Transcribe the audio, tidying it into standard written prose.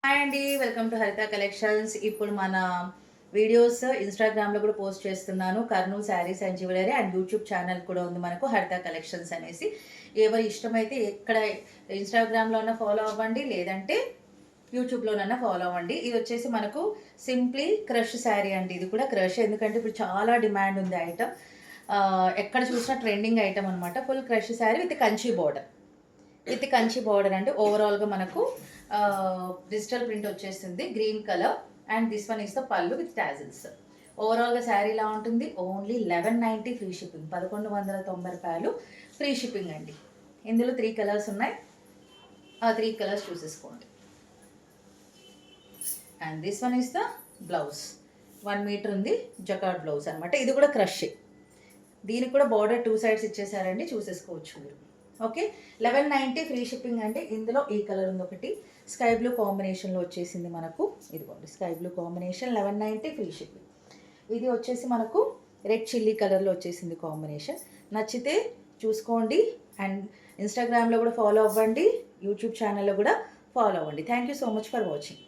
Hi అండి, welcome to హరిత collections. ఇప్పుడు మన వీడియోస్ ఇన్స్టాగ్రామ్లో కూడా పోస్ట్ చేస్తున్నాను. Kurnool saris and jewellery and YouTube channel కూడా ఉంది మనకు, హరిత కలెక్షన్స్ అనేసి. ఎవరి ఇష్టమైతే ఎక్కడ ఇన్స్టాగ్రామ్లో ఫాలో అవ్వండి, లేదంటే యూట్యూబ్లోనన్నా ఫాలో అవ్వండి. ఇది వచ్చేసి మనకు సింప్లీ క్రష్ శారీ అండి. ఇది కూడా క్రష్, ఎందుకంటే ఇప్పుడు చాలా డిమాండ్ ఉంది ఐటమ్. ఎక్కడ చూసినా ట్రెండింగ్ ఐటమ్ అనమాట. Full crush sari with Kanchi border. With Kanchi border అంటే ఓవరాల్గా మనకు డిజిటల్ ప్రింట్ వచ్చేస్తుంది, green colour. And this one is the పళ్ళు విత్ టాజిల్స్. ఓవరాల్గా శారీ ఇలా ఉంటుంది. ఓన్లీ 1190 ఫ్రీ షిప్పింగ్, 1190 రూపాయలు ఫ్రీ షిప్పింగ్ అండి. ఇందులో 3 కలర్స్ ఉన్నాయి, ఆ 3 కలర్స్ చూసేసుకోండి. And this one is the blouse. 1 metre ఉంది, జకార్డ్ బ్లౌజ్ అనమాట. ఇది కూడా క్రష్. దీనికి కూడా బార్డర్ 2 సైడ్స్ ఇచ్చేసారండి, చూసేసుకోవచ్చు మీరు. ఓకే, 1190 ఫ్రీ షిప్పింగ్ అంటే ఇందులో ఈ కలర్ ఉంది ఒకటి, స్కై బ్లూ కాంబినేషన్లో వచ్చేసింది మనకు. ఇదిగోండి sky blue combination, 1190 free shipping. ఇది వచ్చేసి మనకు రెడ్ చిల్లీ కలర్లో వచ్చేసింది కాంబినేషన్. నచ్చితే చూసుకోండి. అండ్ ఇన్స్టాగ్రామ్లో కూడా ఫాలో అవ్వండి, యూట్యూబ్ ఛానల్లో కూడా ఫాలో అవ్వండి. Thank you so much for watching.